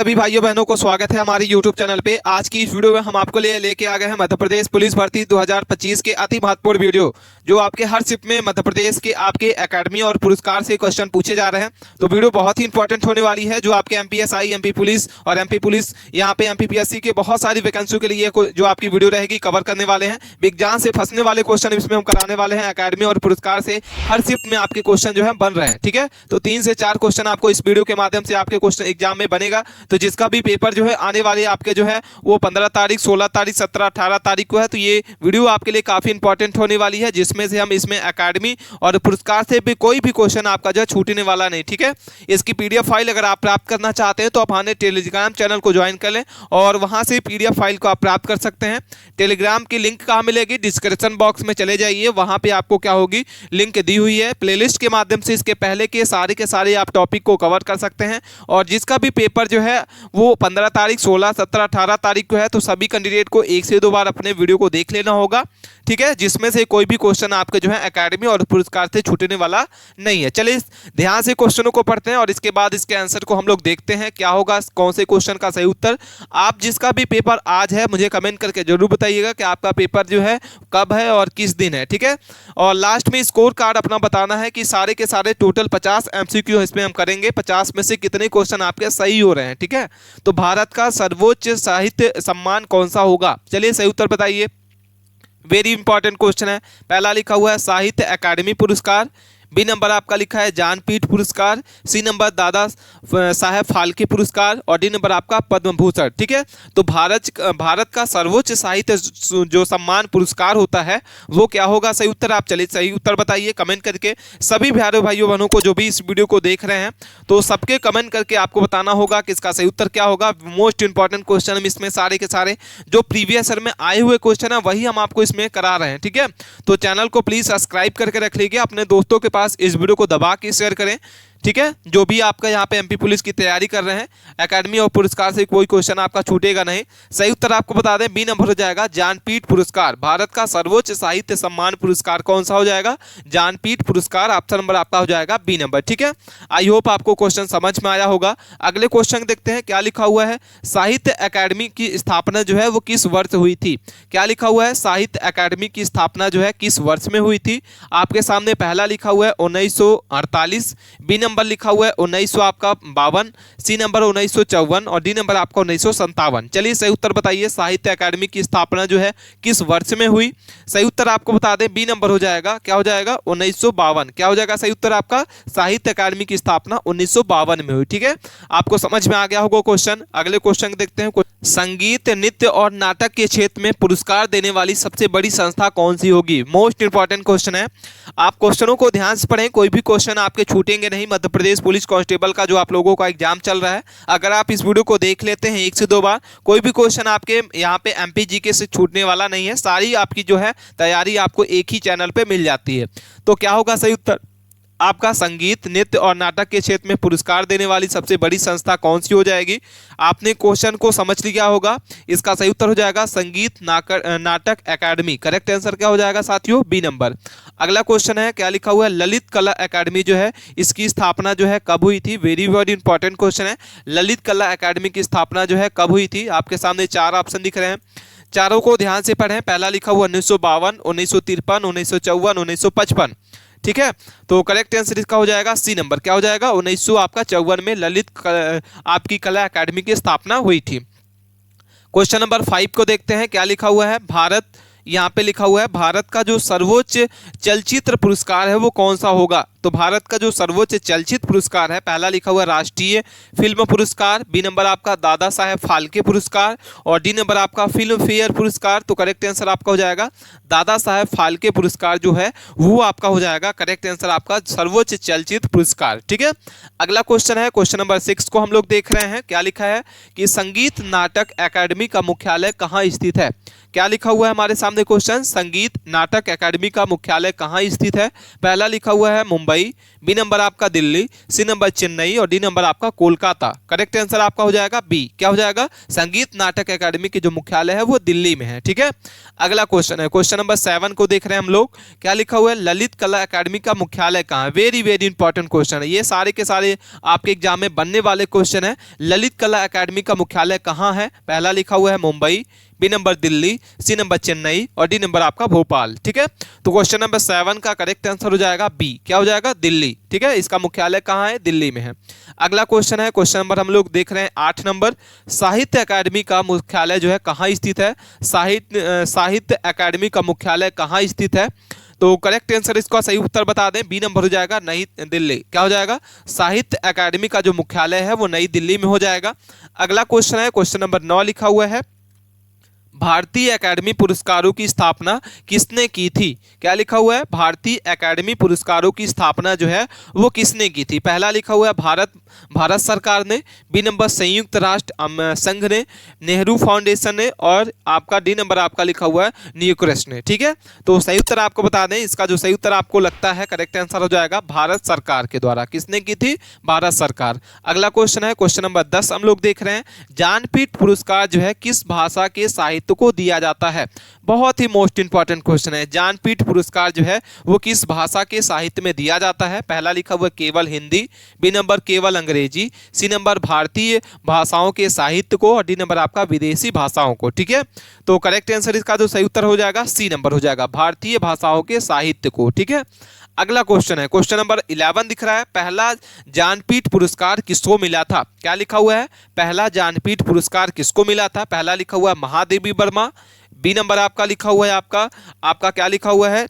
सभी भाइयों बहनों को स्वागत है हमारे YouTube चैनल पे। आज की इस वीडियो में हम आपको लेके आ गए हैं मध्य प्रदेश पुलिस भर्ती 2025 के अति महत्वपूर्ण वीडियो, जो आपके हर शिफ्ट में मध्य प्रदेश के आपके एकेडमी और पुरस्कार से क्वेश्चन पूछे जा रहे हैं। तो वीडियो बहुत ही इंपॉर्टेंट होने वाली है, जो आपके MPSI, MP पुलिस और MP पुलिस, यहाँ पे MPPSC के बहुत सारी वैकेंसियों के लिए जो आपकी वीडियो रहेगी कवर करने वाले हैं। विज्ञान से फंसने वाले क्वेश्चन इसमें हम कराने वाले हैं। एकेडमी और पुरस्कार से हर शिफ्ट में आपके क्वेश्चन जो है बन रहे हैं, ठीक है। तो 3 से 4 क्वेश्चन आपको इस वीडियो के माध्यम से आपके क्वेश्चन एग्जाम में बनेगा। तो जिसका भी पेपर जो है आने वाले आपके जो है वो 15 तारीख, 16 तारीख, 17, 18 तारीख को है। तो ये वीडियो आपके लिए काफी इंपॉर्टेंट होने वाली है, जिसमें से हम इसमें एकेडमी और पुरस्कार से भी कोई भी क्वेश्चन आपका जो है छूटने वाला नहीं, ठीक है। इसकी PDF फाइल अगर आप प्राप्त करना चाहते हैं तो आप हमारे टेलीग्राम चैनल को ज्वाइन कर लें और वहां से PDF फाइल को आप प्राप्त कर सकते हैं। टेलीग्राम की लिंक कहाँ मिलेगी? डिस्क्रिप्शन बॉक्स में चले जाइए, वहां पे आपको क्या होगी लिंक दी हुई है। प्लेलिस्ट के माध्यम से इसके पहले के सारे आप टॉपिक को कवर कर सकते हैं। और जिसका भी पेपर जो है वो 15 तारीख, 16, 17, 18 तारीख को है, तो सभी कैंडिडेट को 1 से 2 बार अपने वीडियो को देख लेना होगा, ठीक है। जिसमें से कोई भी क्वेश्चन आपके जो है एकेडमी और पुरस्कार से छूटने वाला नहीं है। चलिए ध्यान से क्वेश्चनों को पढ़ते हैं और इसके बाद इसके आंसर को हम लोग देखते हैं क्या होगा, कौन से क्वेश्चन का सही उत्तर। आप जिसका भी पेपर आज है मुझे कमेंट करके जरूर बताइएगा कि आपका पेपर जो है कब है और किस दिन है, ठीक है। और लास्ट में स्कोर कार्ड अपना बताना है कि सारे के सारे टोटल 50 MCQ इसमें हम करेंगे, 50 में से कितने क्वेश्चन आपके सही हो रहे हैं, ठीक है। तो भारत का सर्वोच्च साहित्य सम्मान कौन सा होगा? चलिए सही उत्तर बताइए। वेरी इंपॉर्टेंट क्वेश्चन है। पहला लिखा हुआ है साहित्य अकादमी पुरस्कार, बी नंबर आपका लिखा है ज्ञानपीठ पुरस्कार, सी नंबर दादा साहेब फाल्के पुरस्कार और डी नंबर आपका पद्म भूषण, ठीक है। तो भारत का सर्वोच्च साहित्य जो सम्मान पुरस्कार होता है वो क्या होगा? सही उत्तर आप चलिए सही उत्तर बताइए कमेंट करके। सभी प्यारे भाइयों बहनों को जो भी इस वीडियो को देख रहे हैं तो सबके कमेंट करके आपको बताना होगा कि इसका सही उत्तर क्या होगा। मोस्ट इंपॉर्टेंट क्वेश्चन हम इसमें सारे के सारे जो प्रीवियस ईयर में आए हुए क्वेश्चन है वही हम आपको इसमें करा रहे हैं, ठीक है। तो चैनल को प्लीज सब्सक्राइब करके रख लीजिए, अपने दोस्तों के इस वीडियो को दबा के शेयर करें, ठीक है। जो भी आपका यहाँ पे MP पुलिस की तैयारी कर रहे हैं, एकेडमी और पुरस्कार से कोई क्वेश्चन आपका छूटेगा नहीं। सही उत्तर आपको बता दें बी नंबर हो जाएगा ज्ञानपीठ पुरस्कार। भारत का सर्वोच्च साहित्य सम्मान पुरस्कार कौन सा हो जाएगा? ज्ञानपीठ पुरस्कार। ऑप्शन नंबर आपका हो जाएगा बी नंबर, ठीक है। आई होप आपको क्वेश्चन समझ में आया होगा। अगले क्वेश्चन देखते हैं क्या लिखा हुआ है। साहित्य अकादमी की स्थापना जो है वो किस वर्ष हुई थी? क्या लिखा हुआ है? साहित्य अकादमी की स्थापना जो है किस वर्ष में हुई थी? आपके सामने पहला लिखा हुआ है 1948, बी नंबर लिखा हुआ है 1952, सी नंबर 1954 और डी नंबर आपका 1957। चलिए सही उत्तर बताइए, साहित्य अकादमी की स्थापना जो है किस वर्ष में हुई? सही उत्तर आपको बता दें बी नंबर हो जाएगा, क्या हो जाएगा? 1952। क्या हो जाएगा सही उत्तर आपका? साहित्य अकादमी की स्थापना 1952 में हुई, ठीक है। आपको समझ में आ गया होगा क्वेश्चन। अगले क्वेश्चन देखते हैं। संगीत, नृत्य और नाटक के क्षेत्र में पुरस्कार देने वाली सबसे बड़ी संस्था कौन सी होगी? मोस्ट इंपॉर्टेंट क्वेश्चन है, आप क्वेश्चनों को ध्यान से पढ़ें, कोई भी क्वेश्चन आपके छूटेंगे नहीं। मध्य प्रदेश पुलिस कांस्टेबल का जो आप लोगों का एग्जाम चल रहा है, अगर आप इस वीडियो को देख लेते हैं 1 से 2 बार, कोई भी क्वेश्चन आपके यहाँ पे MP GK से छूटने वाला नहीं है। सारी आपकी जो है तैयारी आपको एक ही चैनल पे मिल जाती है। तो क्या होगा सही उत्तर आपका? संगीत, नृत्य और नाटक के क्षेत्र में पुरस्कार देने वाली सबसे बड़ी संस्था कौन सी हो जाएगी? आपने क्वेश्चन को समझ लिया होगा। इसका सही उत्तर हो जाएगा संगीत नाटक अकादमी। करेक्ट आंसर क्या हो जाएगा साथियों? B number. अगला क्वेश्चन है क्या लिखा हुआ है। ललित कला अकादमी जो है इसकी स्थापना जो है कब हुई थी? वेरी वेरी इंपॉर्टेंट क्वेश्चन है। ललित कला अकादमी की स्थापना जो है कब हुई थी? आपके सामने 4 ऑप्शन दिख रहे हैं, चारों को ध्यान से पढ़ें। पहला लिखा हुआ 1952, 1953, 1954, 1955, ठीक है। तो करेक्ट आंसर इसका हो जाएगा सी नंबर। क्या हो जाएगा? 1954 में ललित आपकी कला अकादमी की स्थापना हुई थी। क्वेश्चन नंबर 5 को देखते हैं क्या लिखा हुआ है। भारत, यहाँ पे लिखा हुआ है भारत का जो सर्वोच्च चलचित्र पुरस्कार है वो कौन सा होगा? तो भारत का जो सर्वोच्च चलचित्र पुरस्कार है, पहला लिखा हुआ राष्ट्रीय फिल्म पुरस्कार, बी नंबर आपका दादा साहेब फाल्के पुरस्कार और डी नंबर आपका फिल्म फेयर पुरस्कार। तो करेक्ट आंसर आपका हो जाएगा दादा साहेब फाल्के पुरस्कार जो है वो आपका हो जाएगा करेक्ट आंसर आपका सर्वोच्च चलचित्र पुरस्कार, ठीक है। अगला क्वेश्चन है क्वेश्चन नंबर 6 को हम लोग देख रहे हैं। क्या लिखा है कि संगीत नाटक अकादमी का मुख्यालय कहाँ स्थित है? क्या लिखा हुआ है हमारे सामने क्वेश्चन? संगीत नाटक अकादमी का मुख्यालय कहाँ स्थित है? पहला लिखा हुआ है मुंबई, मुंबई, बी नंबर आपका दिल्ली, सी नंबर चेन्नई और डी नंबर आपका कोलकाता। करेक्ट आंसर आपका हो जाएगा बी। क्या हो जाएगा? संगीत नाटक अकादमी की जो मुख्यालय है वो दिल्ली में है। ठीक है, अगला क्वेश्चन है, क्वेश्चन नंबर 7 को देख रहे हैं हम लोग। क्या लिखा हुआ है? ललित कला अकादमी का मुख्यालय कहाँ है? वेरी वेरी इंपॉर्टेंट क्वेश्चन है, ये सारे के सारे आपके एग्जाम में बनने वाले क्वेश्चन है। ललित कला अकादमी का मुख्यालय कहाँ है? पहला लिखा हुआ है Mumbai, B number Delhi, C number Chennai और डी नंबर आपका भोपाल। ठीक है, तो क्वेश्चन नंबर 7 का करेक्ट आंसर हो जाएगा बी। क्या हो जाएगा? दिल्ली। ठीक है, इसका मुख्यालय कहाँ है? दिल्ली में है। अगला क्वेश्चन है, क्वेश्चन नंबर हम लोग देख रहे हैं 8 नंबर। साहित्य अकादमी का मुख्यालय जो है कहाँ स्थित है? साहित्य अकादमी का मुख्यालय कहाँ स्थित है? तो करेक्ट आंसर, इसका सही उत्तर बता दें, बी नंबर हो जाएगा नई दिल्ली। क्या हो जाएगा? साहित्य अकादमी का जो मुख्यालय है वो नई दिल्ली में हो जाएगा। अगला क्वेश्चन है, क्वेश्चन नंबर 9 लिखा हुआ है, भारतीय एकेडमी पुरस्कारों की स्थापना किसने की थी? क्या लिखा हुआ है? भारतीय एकेडमी पुरस्कारों की स्थापना जो है वो किसने की थी? पहला लिखा हुआ है भारत सरकार ने, बी नंबर संयुक्त राष्ट्र संघ ने, नेहरू फाउंडेशन ने और आपका डी नंबर आपका लिखा हुआ है न्यूक्रेस्ट ने। ठीक है, तो सही उत्तर आपको बता दें, इसका जो सही उत्तर आपको लगता है करेक्ट आंसर हो जाएगा भारत सरकार के द्वारा। किसने की थी? भारत सरकार। अगला क्वेश्चन है, क्वेश्चन नंबर 10 हम लोग देख रहे हैं, ज्ञानपीठ पुरस्कार जो है किस भाषा के साहित्य को दिया जाता है? बहुत ही मोस्ट इंपॉर्टेंट क्वेश्चन है। ज्ञानपीठ पुरस्कार जो है वो किस भाषा के साहित्य में दिया जाता है? पहला लिखा हुआ केवल हिंदी, बी नंबर केवल अंग्रेजी, सी नंबर भारतीय भाषाओं के साहित्य को और डी नंबर आपका विदेशी भाषाओं को। ठीक है, तो करेक्ट आंसर इसका जो सही उत्तर हो जाएगा सी नंबर हो जाएगा, भारतीय भाषाओं के साहित्य को। ठीक है, अगला क्वेश्चन है, क्वेश्चन नंबर 11 दिख रहा है, पहला ज्ञानपीठ पुरस्कार किसको मिला था? क्या लिखा हुआ है? पहला ज्ञानपीठ पुरस्कार किसको मिला था? पहला लिखा हुआ है महादेवी वर्मा, बी नंबर आपका लिखा हुआ है आपका क्या लिखा हुआ है?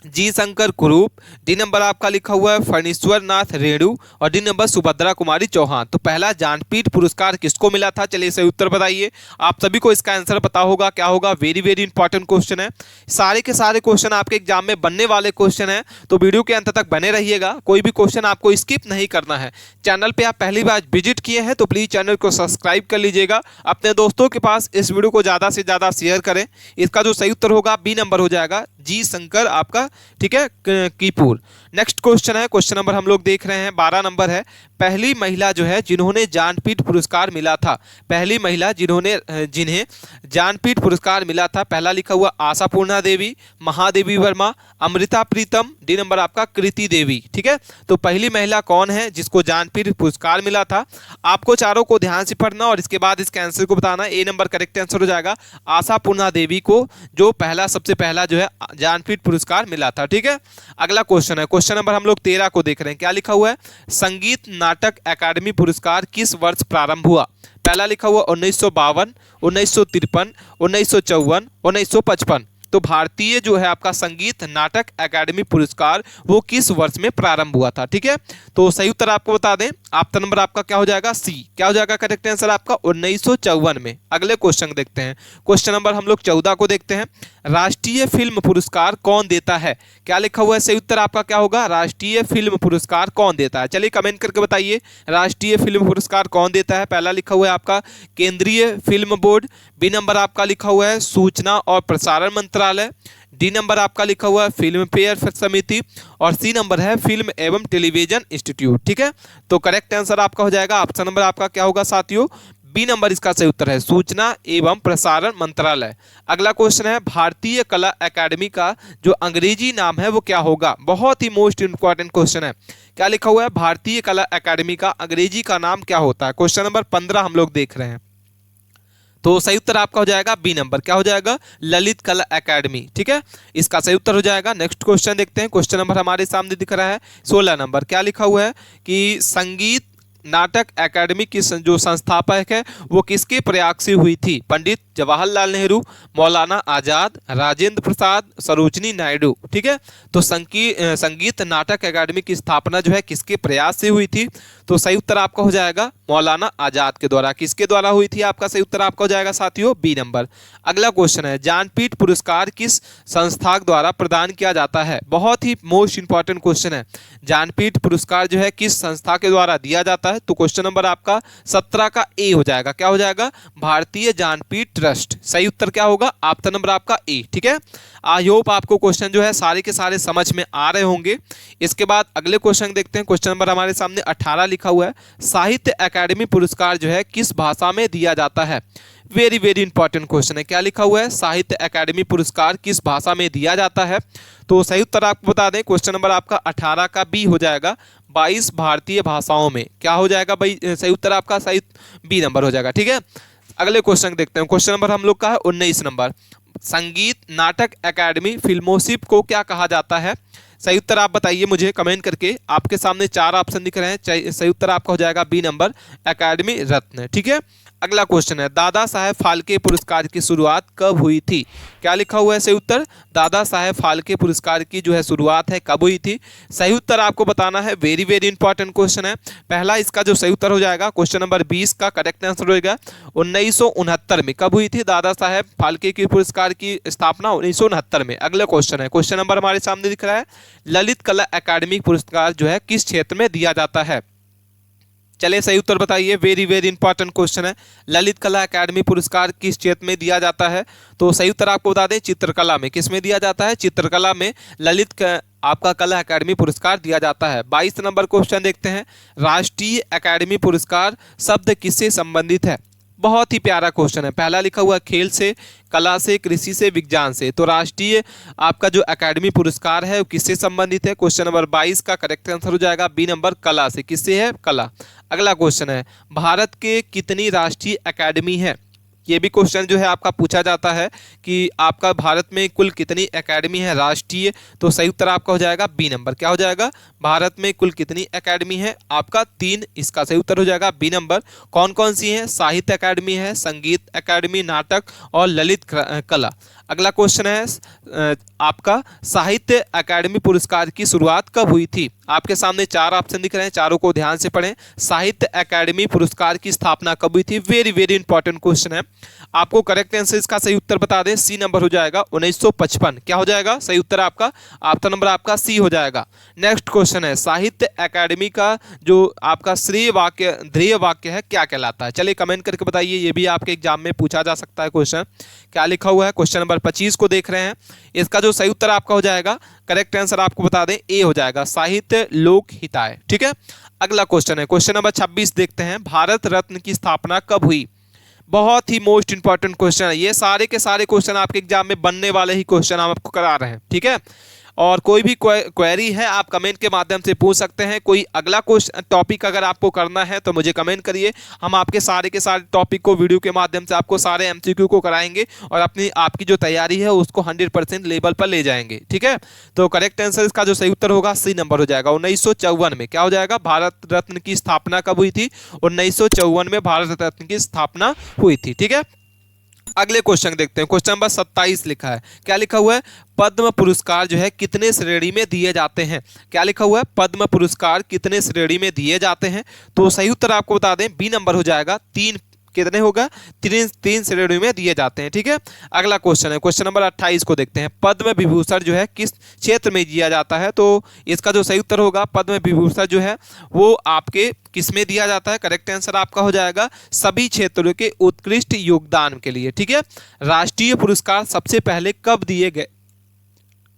जी शंकर कुरूप, डी नंबर आपका लिखा हुआ है फणीश्वर नाथ रेणु और डी नंबर सुभद्रा कुमारी चौहान। तो पहला ज्ञानपीठ पुरस्कार किसको मिला था? चलिए सही उत्तर बताइए। आप सभी को इसका आंसर पता होगा, क्या होगा? वेरी वेरी इंपॉर्टेंट क्वेश्चन है, सारे के सारे क्वेश्चन आपके एग्जाम में बनने वाले क्वेश्चन है, तो वीडियो के अंत तक बने रहिएगा, कोई भी क्वेश्चन आपको स्किप नहीं करना है। चैनल पर आप पहली बार विजिट किए हैं तो प्लीज चैनल को सब्सक्राइब कर लीजिएगा, अपने दोस्तों के पास इस वीडियो को ज्यादा से ज्यादा शेयर करें। इसका जो सही उत्तर होगा बी नंबर हो जाएगा, जी शंकर आपका। ठीक है, कीपुर। नेक्स्ट क्वेश्चन है, क्वेश्चन नंबर हम लोग देख रहे हैं 12 नंबर है, पहली महिला जो है जिन्होंने ज्ञानपीठ पुरस्कार मिला था, पहली महिला जिन्हें ज्ञानपीठ पुरस्कार मिला था, पहला लिखा हुआ आशापूर्णा देवी, महादेवी वर्मा, अमृता प्रीतम, डी नंबर आपका कृति देवी। ठीक है, तो पहली महिला कौन है जिसको ज्ञानपीठ पुरस्कार मिला था? आपको चारों को ध्यान से पढ़ना और इसके बाद इसके आंसर को बताना। ए नंबर करेक्ट आंसर हो जाएगा आशापूर्णा देवी को जो सबसे पहला जो है ज्ञानपीठ पुरस्कार मिला था। ठीक है, अगला क्वेश्चन है, क्वेश्चन नंबर हम लोग 13 को देख रहे हैं। क्या लिखा हुआ है? संगीत नाटक अकादमी पुरस्कार किस वर्ष प्रारंभ हुआ? पहला लिखा हुआ 1952, 1953, 1954, 1955। तो भारतीय जो है आपका संगीत नाटक अकादमी पुरस्कार वो किस वर्ष में प्रारंभ हुआ था? ठीक है, तो सही उत्तर आपको बता दें, ऑप्शन नंबर आपका क्या हो जाएगा? सी। क्या हो जाएगा करेक्ट आंसर आपका? 1954 में। अगले क्वेश्चन देखते हैं, क्वेश्चन नंबर हम लोग 14 को देखते हैं, राष्ट्रीय फिल्म पुरस्कार कौन देता है? क्या लिखा हुआ है? सही उत्तर आपका क्या होगा? राष्ट्रीय फिल्म पुरस्कार कौन देता है? चलिए कमेंट करके बताइए, राष्ट्रीय फिल्म पुरस्कार कौन देता है? पहला लिखा हुआ है आपका केंद्रीय फिल्म बोर्ड, बी नंबर आपका लिखा हुआ है सूचना और प्रसारण मंत्रालय, डी नंबर आपका लिखा हुआ है फिल्म फेयर समिति और सी नंबर है फिल्म एवं टेलीविजन इंस्टीट्यूट। ठीक है, तो करेक्ट आंसर आपका हो जाएगा, ऑप्शन नंबर आपका क्या होगा साथियों? बी नंबर इसका सही उत्तर है, सूचना एवं प्रसारण मंत्रालय। अगला क्वेश्चन है, भारतीय कला अकादमी का जो अंग्रेजी नाम है वो क्या होगा? बहुत ही मोस्ट इंपॉर्टेंट क्वेश्चन है। क्या लिखा हुआ है? भारतीय कला अकादमी का अंग्रेजी का नाम क्या होता है? क्वेश्चन नंबर 15 हम लोग देख रहे हैं, तो सही उत्तर आपका हो जाएगा बी नंबर। क्या हो जाएगा? ललित कला अकादमी। ठीक है, इसका सही उत्तर हो जाएगा। नेक्स्ट क्वेश्चन देखते हैं, क्वेश्चन नंबर हमारे सामने दिख रहा है 16 नंबर। क्या लिखा हुआ है कि संगीत नाटक अकादमी की जो संस्थापक है वो किसके प्रयास से हुई थी? पंडित जवाहरलाल नेहरू, मौलाना आजाद, राजेंद्र प्रसाद, सरोजनी नायडू। ठीक है, तो संगीत नाटक अकादमी की स्थापना जो है किसके प्रयास से हुई थी? तो सही उत्तर आपका हो जाएगा मौलाना आजाद के द्वारा। किसके द्वारा हुई थी? आपका सही उत्तर आपका हो जाएगा साथियों बी नंबर। अगला क्वेश्चन है, ज्ञानपीठ पुरस्कार किस संस्था द्वारा प्रदान किया जाता है? बहुत ही मोस्ट इंपॉर्टेंट क्वेश्चन है। ज्ञानपीठ पुरस्कार जो है किस संस्था के द्वारा दिया जाता है? तो क्वेश्चन नंबर आपका 17 का ए हो जाएगा। क्या हो जाएगा? भारतीय ज्ञानपीठ ट्रस्ट। सही उत्तर क्या होगा? ऑप्शन नंबर आपका ए। ठीक है, आई होप आपको क्वेश्चन जो है सारे के सारे समझ में आ रहे होंगे। इसके बाद अगले क्वेश्चन देखते हैं। क्वेश्चन नंबर हमारे सामने 18 लिखा हुआ है, साहित्य अकादमी पुरस्कार जो है किस भाषा में दिया जाता है? वेरी वेरी इंपॉर्टेंट क्वेश्चन है। क्या लिखा हुआ है? साहित्य अकादमी पुरस्कार किस भाषा में दिया जाता है? तो सही उत्तर आपको बता दें, क्वेश्चन नंबर आपका 18 का बी हो जाएगा, 22 भारतीय भाषाओं में। क्या हो जाएगा भाई? सही उत्तर आपका सही बी नंबर हो जाएगा। ठीक है, अगले क्वेश्चन देखते हैं। क्वेश्चन नंबर हम लोग का है 19 नंबर, संगीत नाटक अकादमी फेलोशिप को क्या कहा जाता है? सही उत्तर आप बताइए मुझे कमेंट करके। आपके सामने 4 ऑप्शन दिख रहे हैं, सही उत्तर आपका हो जाएगा बी नंबर, अकादमी रत्न। ठीक है, अगला क्वेश्चन है, दादा साहेब फाल्के पुरस्कार की शुरुआत कब हुई थी? क्या लिखा हुआ है? सही उत्तर दादा साहेब फाल्के पुरस्कार की जो है शुरुआत है कब हुई थी? सही उत्तर आपको बताना है। वेरी वेरी इंपॉर्टेंट क्वेश्चन है। पहला इसका जो सही उत्तर हो जाएगा, क्वेश्चन नंबर 20 का करेक्ट आंसर होगा 1969 में। कब हुई थी दादा साहेब फाल्के की पुरस्कार की स्थापना? 1969 में। अगला क्वेश्चन है, क्वेश्चन नंबर हमारे सामने दिख रहा है, ललित कला अकादमी पुरस्कार जो है किस क्षेत्र में दिया जाता है? चलिए सही उत्तर बताइए। वेरी वेरी इंपॉर्टेंट क्वेश्चन है, ललित कला अकादमी पुरस्कार किस क्षेत्र में दिया जाता है? तो सही उत्तर आपको बता दें, चित्रकला में। किस में दिया जाता है? चित्रकला में ललित आपका कला अकादमी पुरस्कार दिया जाता है। 22 नंबर क्वेश्चन देखते हैं, राष्ट्रीय अकादमी पुरस्कार शब्द किससे संबंधित है? बहुत ही प्यारा क्वेश्चन है। पहला लिखा हुआ खेल से, कला से, कृषि से, विज्ञान से। तो राष्ट्रीय आपका जो अकादमी पुरस्कार है वो किससे संबंधित है? क्वेश्चन नंबर 22 का करेक्ट आंसर हो जाएगा बी नंबर, कला से। किससे है? कला। अगला क्वेश्चन है, भारत के कितनी राष्ट्रीय अकादमी है? ये भी क्वेश्चन जो है आपका पूछा जाता है कि आपका भारत में कुल कितनी एकेडमी है राष्ट्रीय? तो सही उत्तर आपका हो जाएगा बी नंबर। क्या हो जाएगा? भारत में कुल कितनी एकेडमी है? आपका 3। इसका सही उत्तर हो जाएगा बी नंबर। कौन कौन सी है? साहित्य अकादमी है, संगीत अकादमी, नाटक और ललित कला। अगला क्वेश्चन है आपका, साहित्य अकादमी पुरस्कार की शुरुआत कब हुई थी? आपके सामने 4 ऑप्शन दिख रहे हैं, चारों को ध्यान से पढ़ें। साहित्य अकादमी पुरस्कार की स्थापना कब हुई थी? वेरी वेरी इंपॉर्टेंट क्वेश्चन है। आपको करेक्ट आंसर इसका सही उत्तर बता दें, सी नंबर हो जाएगा 1955। क्या हो जाएगा? सही उत्तर आपका ऑप्शन नंबर आपका सी हो जाएगा। नेक्स्ट क्वेश्चन है, साहित्य अकादमी का जो आपका श्रेय वाक्य, ध्येय वाक्य है क्या कहलाता है? चलिए कमेंट करके बताइए, ये भी आपके एग्जाम में पूछा जा सकता है क्वेश्चन। क्या लिखा हुआ है? क्वेश्चन नंबर 25 को देख रहे हैं। इसका जो सही उत्तर आपका हो जाएगा, करेक्ट आंसर आपको बता दें, ए हो जाएगा, साहित्य लोक हिताय। ठीक है, अगला क्वेश्चन है, क्वेश्चन नंबर 26 देखते हैं, भारत रत्न की स्थापना कब हुई? बहुत ही मोस्ट इंपॉर्टेंट क्वेश्चन है। ये सारे के सारे क्वेश्चन आपके एग्जाम में बनने वाले ही क्वेश्चन हम आपको करा रहे हैं। ठीक है, और कोई भी क्वेरी है आप कमेंट के माध्यम से पूछ सकते हैं। कोई अगला क्वेश्चन टॉपिक अगर आपको करना है तो मुझे कमेंट करिए, हम आपके सारे के सारे टॉपिक को वीडियो के माध्यम से आपको सारे एमसीक्यू को कराएंगे और आपकी जो तैयारी है उसको 100% लेवल पर ले जाएंगे। ठीक है, तो करेक्ट आंसर इसका जो सही उत्तर होगा सी नंबर हो जाएगा, 1954 में। क्या हो जाएगा? भारत रत्न की स्थापना कब हुई थी? 1954 में भारत रत्न की स्थापना हुई थी। ठीक है, अगले क्वेश्चन देखते हैं। क्वेश्चन नंबर 27 लिखा है। क्या लिखा हुआ है? पद्म पुरस्कार जो है कितने श्रेणी में दिए जाते हैं? क्या लिखा हुआ है? पद्म पुरस्कार कितने श्रेणी में दिए जाते हैं? तो सही उत्तर आपको बता दें, बी नंबर हो जाएगा, 3। कितने होगा? 3 श्रेणी में दिए जाते हैं। ठीक है, अगला क्वेश्चन है, क्वेश्चन नंबर 28 को देखते हैं। पद्म विभूषण जो है किस क्षेत्र में दिया जाता है? तो इसका जो सही उत्तर होगा, पद्म विभूषण जो है वो आपके किस में दिया जाता है? करेक्ट आंसर आपका हो जाएगा सभी क्षेत्रों के उत्कृष्ट योगदान के लिए। ठीक है, राष्ट्रीय पुरस्कार सबसे पहले कब दिए गए?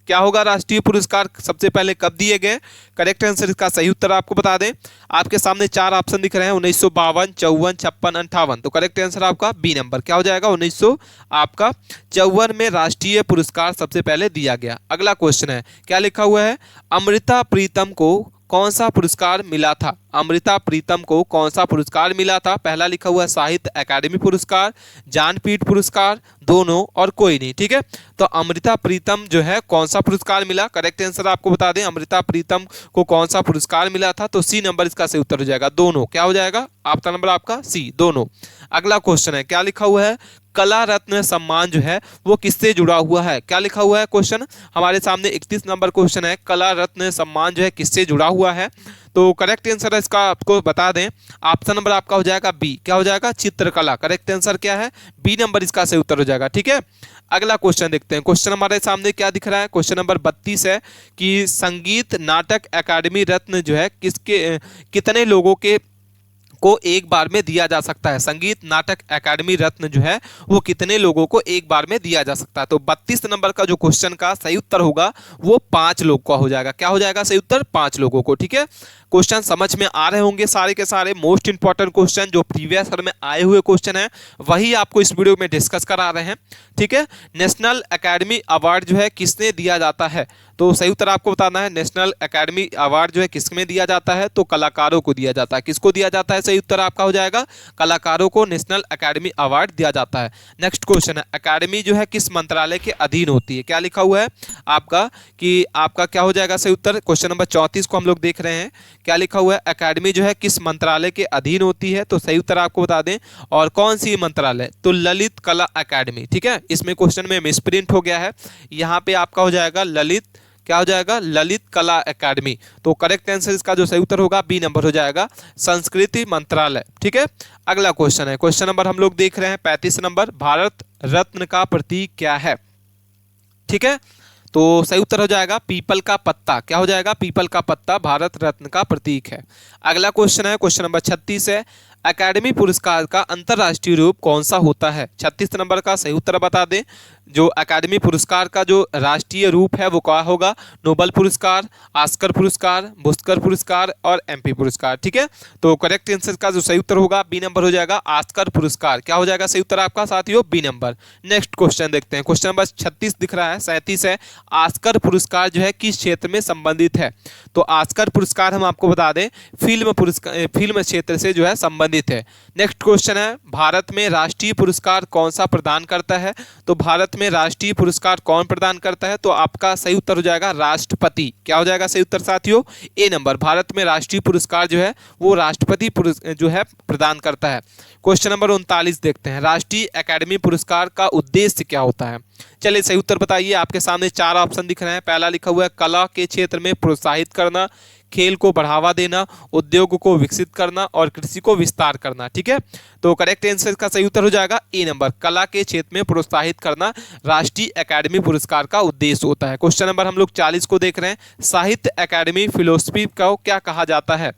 क्या होगा? राष्ट्रीय पुरस्कार सबसे पहले कब दिए गए? करेक्ट आंसर इसका सही उत्तर आपको बता दें, आपके सामने 4 ऑप्शन दिख रहे हैं, 1952, 54, 56, 58। तो करेक्ट आंसर आपका बी नंबर। क्या हो जाएगा? 1954 में राष्ट्रीय पुरस्कार सबसे पहले दिया गया। अगला क्वेश्चन है, क्या लिखा हुआ है? अमृता प्रीतम को कौन सा पुरस्कार मिला था? अमृता प्रीतम को कौन सा पुरस्कार मिला था? पहला लिखा हुआ है साहित्य अकादमी पुरस्कार, ज्ञानपीठ पुरस्कार, दोनों और कोई नहीं। ठीक है, तो अमृता प्रीतम जो है कौन सा पुरस्कार मिला? करेक्ट आंसर आपको बता दें, अमृता प्रीतम को कौन सा पुरस्कार मिला था? तो सी नंबर इसका सही उत्तर हो जाएगा, दोनों। क्या हो जाएगा? आपका नंबर आपका सी, दोनों। अगला क्वेश्चन है, क्या लिखा हुआ है? कला रत्न सम्मान जो है वो किससे जुड़ा हुआ है? क्या लिखा हुआ है? क्वेश्चन हमारे सामने 31 नंबर क्वेश्चन है, कला रत्न सम्मान जो है किससे जुड़ा हुआ है? तो करेक्ट आंसर इसका आपको बता दें, ऑप्शन नंबर आपका हो जाएगा बी। क्या हो जाएगा? चित्रकला। करेक्ट आंसर क्या है? बी नंबर इसका सही उत्तर हो जाएगा। ठीक है, अगला क्वेश्चन देखते हैं। क्वेश्चन हमारे सामने क्या दिख रहा है? क्वेश्चन नंबर 32 है कि संगीत नाटक अकादमी रत्न जो है किसके कितने लोगों के को एक बार में दिया जा सकता है? संगीत नाटक अकादमी रत्न जो है वो कितने लोगों को एक बार में दिया जा सकता है? तो 32 नंबर का जो क्वेश्चन का सही उत्तर होगा वो 5 लोग का हो जाएगा। क्या हो जाएगा सही उत्तर? 5 लोगों को। ठीक है, क्वेश्चन समझ में आ रहे होंगे सारे के सारे। मोस्ट इंपॉर्टेंट क्वेश्चन जो प्रीवियस ईयर में आए हुए क्वेश्चन है वही आपको इस वीडियो में डिस्कस करा रहे हैं। ठीक है, नेशनल एकेडमी अवार्ड जो है किसने दिया जाता है? तो सही उत्तर आपको बताना है। नेशनल एकेडमी अवार्ड जो है किसमें दिया जाता है? तो कलाकारों को दिया जाता है। किसको दिया जाता है? सही उत्तर आपका हो जाएगा कलाकारों को नेशनल एकेडमी अवार्ड दिया जाता है। नेक्स्ट क्वेश्चन है, एकेडमी जो है किस मंत्रालय के अधीन होती है? क्या लिखा हुआ है आपका कि आपका क्या हो जाएगा सही उत्तर? क्वेश्चन नंबर 34 को हम लोग देख रहे हैं। क्या लिखा हुआ है? एकेडमी जो है किस मंत्रालय के अधीन होती है? तो सही उत्तर आपको बता दें, और कौन सी मंत्रालय? तो ललित कला अकेडमी। ठीक है, इसमें क्वेश्चन में मिसप्रिंट हो गया है, यहाँ पे आपका हो जाएगा ललित, क्या हो जाएगा? ललित कला अकेडमी। तो करेक्ट आंसर इसका जो सही उत्तर होगा बी नंबर हो जाएगा संस्कृति मंत्रालय। ठीक है, अगला क्वेश्चन है, क्वेश्चन नंबर हम लोग देख रहे हैं 35 नंबर, भारत रत्न का प्रतीक क्या है? ठीक है, तो सही उत्तर हो जाएगा पीपल का पत्ता। क्या हो जाएगा? पीपल का पत्ता भारत रत्न का प्रतीक है। अगला क्वेश्चन है, क्वेश्चन नंबर 36 है, एकेडमी पुरस्कार का अंतर्राष्ट्रीय रूप कौन सा होता है? 36 नंबर का सही उत्तर बता दें, जो एकेडमी पुरस्कार का जो राष्ट्रीय रूप है वो क्या होगा? नोबल पुरस्कार, ऑस्कर पुरस्कार, बुस्कर पुरस्कार और एमपी पुरस्कार। ठीक है, तो करेक्ट आंसर का जो सही उत्तर होगा बी नंबर हो जाएगा ऑस्कर पुरस्कार। क्या हो जाएगा सही उत्तर आपका साथियों? B number. नेक्स्ट क्वेश्चन देखते हैं, क्वेश्चन नंबर 36 दिख रहा है, 37 है, ऑस्कर पुरस्कार जो है किस क्षेत्र में संबंधित है? तो ऑस्कर पुरस्कार हम आपको बता दें फिल्म पुरस्कार, फिल्म क्षेत्र से जो है संबंधित है। नेक्स्ट क्वेश्चन है, भारत में राष्ट्रीय पुरस्कार कौन सा प्रदान करता है? तो भारत में राष्ट्रीय पुरस्कार कौन प्रदान करता है? तो आपका सही उत्तर हो जाएगा राष्ट्रपति। क्या हो जाएगा सही उत्तर साथियों? ए नंबर। भारत में राष्ट्रीय पुरस्कार जो है वो राष्ट्रपति जो है प्रदान करता है। क्वेश्चन नंबर 39 देखते हैं, राष्ट्रीय एकेडमी पुरस्कार का उद्देश्य क्या होता है? चलिए सही उत्तर बताइए। आपके सामने 4 ऑप्शन दिख रहे हैं। पहला लिखा हुआ है कला के क्षेत्र में प्रोत्साहित करना, खेल को बढ़ावा देना, उद्योग को विकसित करना और कृषि को विस्तार करना। ठीक है, तो करेक्ट आंसर का सही उत्तर हो जाएगा ए नंबर, कला के क्षेत्र में प्रोत्साहित करना राष्ट्रीय एकेडमी पुरस्कार का उद्देश्य होता है। क्वेश्चन नंबर हम लोग 40 को देख रहे हैं, साहित्य एकेडमी फिलोसफी को क्या कहा जाता है?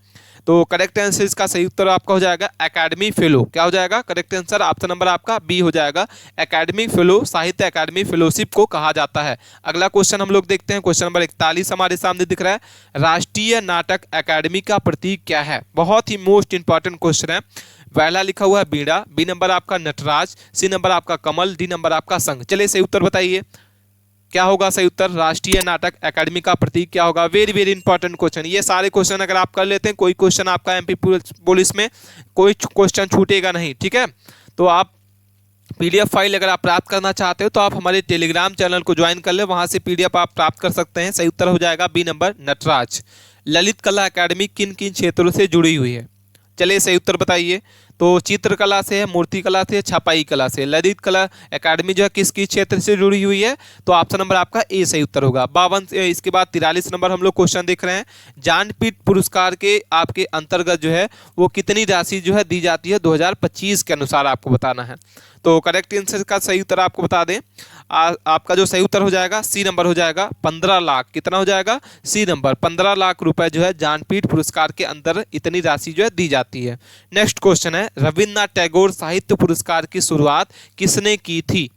तो करेक्ट आंसर इसका सही उत्तर आपका हो जाएगा एकेडमी फेलो। क्या हो जाएगा? करेक्ट आंसर ऑप्शन नंबर आपका बी हो जाएगा, एकेडमी फेलो, साहित्य एकेडमी फेलोशिप को कहा जाता है। अगला क्वेश्चन हम लोग देखते हैं, क्वेश्चन नंबर 41 हमारे सामने दिख रहा है, राष्ट्रीय नाटक अकादमी का प्रतीक क्या है? बहुत ही मोस्ट इंपॉर्टेंट क्वेश्चन है। पहला लिखा हुआ है बीड़ा, बी नंबर आपका नटराज, सी नंबर आपका कमल, डी नंबर आपका संघ। चलिए सही उत्तर बताइए, क्या होगा सही उत्तर? राष्ट्रीय नाटक अकादमी का प्रतीक क्या होगा? Very very important question. ये सारे क्वेश्चन अगर आप कर लेते हैं, कोई क्वेश्चन आपका एमपी पुलिस में कोई क्वेश्चन छूटेगा नहीं। ठीक है, तो आप पीडीएफ फाइल अगर आप प्राप्त करना चाहते हो तो आप हमारे टेलीग्राम चैनल को ज्वाइन कर ले, वहां से पीडीएफ आप प्राप्त कर सकते हैं। सही उत्तर हो जाएगा बी नंबर नटराज। ललित कला अकादमी किन किन क्षेत्रों से जुड़ी हुई है? चलिए सही उत्तर बताइए। तो चित्रकला से है, मूर्ति कला से, छपाई कला से। ललित कला अकादमी जो है किस किस क्षेत्र से जुड़ी हुई है? तो ऑप्शन नंबर आपका ए सही उत्तर होगा। 52 इसके बाद 43 नंबर हम लोग क्वेश्चन देख रहे हैं, ज्ञानपीठ पुरस्कार के आपके अंतर्गत जो है वो कितनी राशि जो है दी जाती है 2025 के अनुसार आपको बताना है। तो करेक्ट आंसर का सही उत्तर आपको बता दें, आपका जो सही उत्तर हो जाएगा सी नंबर हो जाएगा 15 लाख। कितना हो जाएगा? सी नंबर 15 लाख रुपए जो है ज्ञानपीठ पुरस्कार के अंदर इतनी राशि जो है दी जाती है। नेक्स्ट क्वेश्चन है, रविन्द्रनाथ टैगोर साहित्य पुरस्कार की शुरुआत किसने की थी?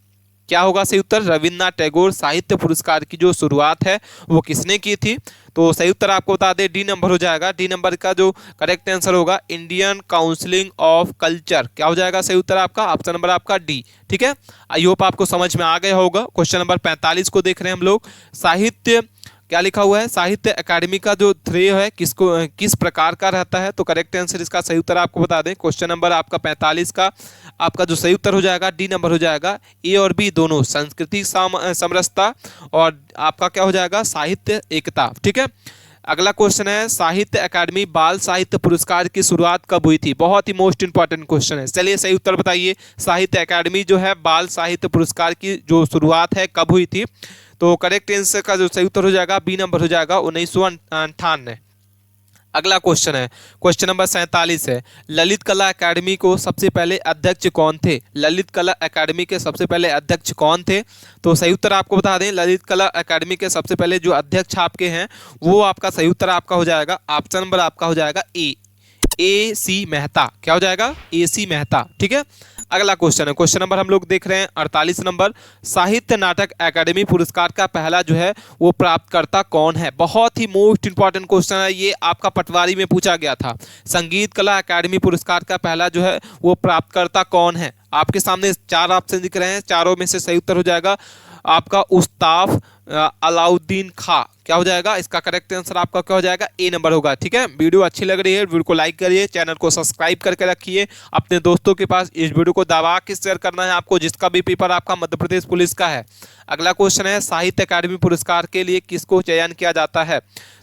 क्या होगा सही उत्तर? रविन्द्रनाथ टैगोर साहित्य पुरस्कार की जो शुरुआत है वो किसने की थी? तो सही उत्तर आपको बता दें डी नंबर हो जाएगा। डी नंबर का जो करेक्ट आंसर होगा इंडियन काउंसिलिंग ऑफ कल्चर। क्या हो जाएगा सही उत्तर आपका? ऑप्शन नंबर आपका डी। ठीक है, आई होप आपको समझ में आ गया होगा। क्वेश्चन नंबर 45 को देख रहे हैं हम लोग, साहित्य क्या लिखा हुआ है? साहित्य अकादमी का जो श्रेय है किस प्रकार का रहता है? तो करेक्ट आंसर इसका सही उत्तर आपको बता दें, क्वेश्चन नंबर आपका 45 का आपका जो सही उत्तर हो जाएगा डी नंबर हो जाएगा, ए और बी दोनों, संस्कृति समरसता और आपका क्या हो जाएगा? साहित्य एकता। ठीक है, अगला क्वेश्चन है, साहित्य अकादमी बाल साहित्य पुरस्कार की शुरुआत कब हुई थी? बहुत ही मोस्ट इंपॉर्टेंट क्वेश्चन है। चलिए सही उत्तर बताइए, साहित्य अकादमी जो है बाल साहित्य पुरस्कार की जो शुरुआत है कब हुई थी? तो करेक्ट आंसर का जो सही उत्तर हो जाएगा बी नंबर हो जाएगा 1998। अगला क्वेश्चन है, क्वेश्चन नंबर 47 है, ललित कला एकेडमी को सबसे पहले अध्यक्ष कौन थे? ललित कला एकेडमी के सबसे पहले अध्यक्ष कौन थे? तो सही उत्तर आपको बता दें, ललित कला एकेडमी के सबसे पहले जो अध्यक्ष आपके हैं वो आपका सही उत्तर आपका हो जाएगा, ऑप्शन नंबर आपका हो जाएगा ए सी मेहता। क्या हो जाएगा? ए सी मेहता। ठीक है, अगला क्वेश्चन है, क्वेश्चन नंबर हम लोग देख रहे हैं 48 नंबर, साहित्य नाटक एकेडमी पुरस्कार का पहला जो है वो प्राप्तकर्ता कौन है? बहुत ही मोस्ट इंपॉर्टेंट क्वेश्चन है ये, आपका पटवारी में पूछा गया था। संगीत कला एकेडमी पुरस्कार का पहला जो है वो प्राप्तकर्ता कौन है? आपके सामने 4 ऑप्शन दिख रहे हैं, चारों में से सही उत्तर हो जाएगा आपका उस्ताफ अलाउद्दीन खां। क्या हो जाएगा? इसका करेक्ट आंसर आपका क्या हो जाएगा? ए नंबर होगा। ठीक है, वीडियो अच्छी लग रही है वीडियो को लाइक करिए, चैनल को सब्सक्राइब करके रखिए, अपने दोस्तों के पास इस वीडियो को दबा के शेयर करना है आपको, जिसका भी पेपर आपका मध्य प्रदेश पुलिस का है। अगला क्वेश्चन है, साहित्य अकादमी पुरस्कार के लिए किसको चयन किया जाता है?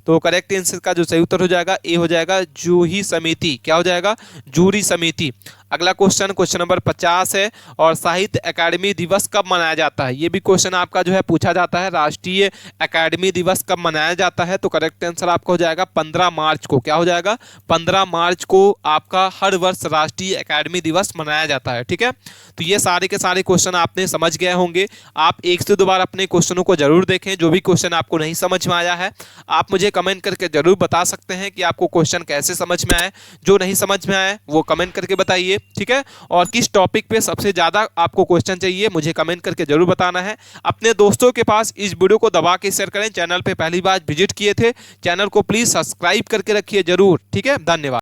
तो करेक्ट आंसर का जो सही उत्तर हो जाएगा ए हो जाएगा, जूही समिति। क्या हो जाएगा? जूरी समिति। अगला क्वेश्चन, क्वेश्चन नंबर 50 है, और साहित्य अकादमी दिवस कब मनाया जाता है? ये भी क्वेश्चन आपका जो है पूछा जाता है, राष्ट्रीय अकादमी दिवस कब मनाया जाता है? तो करेक्ट आंसर आपका हो जाएगा 15 मार्च को। क्या हो जाएगा? 15 मार्च को आपका हर वर्ष राष्ट्रीय अकादमी दिवस मनाया जाता है। ठीक है, तो ये सारे के सारे क्वेश्चन आपने समझ गए होंगे। आप एक से दो बार अपने क्वेश्चनों को जरूर देखें, जो भी क्वेश्चन आपको नहीं समझ में आया है आप मुझे कमेंट करके जरूर बता सकते हैं कि आपको क्वेश्चन कैसे समझ में आए। जो नहीं समझ में आए वो कमेंट करके बताइए। ठीक है, और किस टॉपिक पे सबसे ज्यादा आपको क्वेश्चन चाहिए मुझे कमेंट करके जरूर बताना है। अपने दोस्तों के पास इस वीडियो को दबा के शेयर करें। चैनल पे पहली बार विजिट किए थे, चैनल को प्लीज सब्सक्राइब करके रखिए जरूर। ठीक है, धन्यवाद।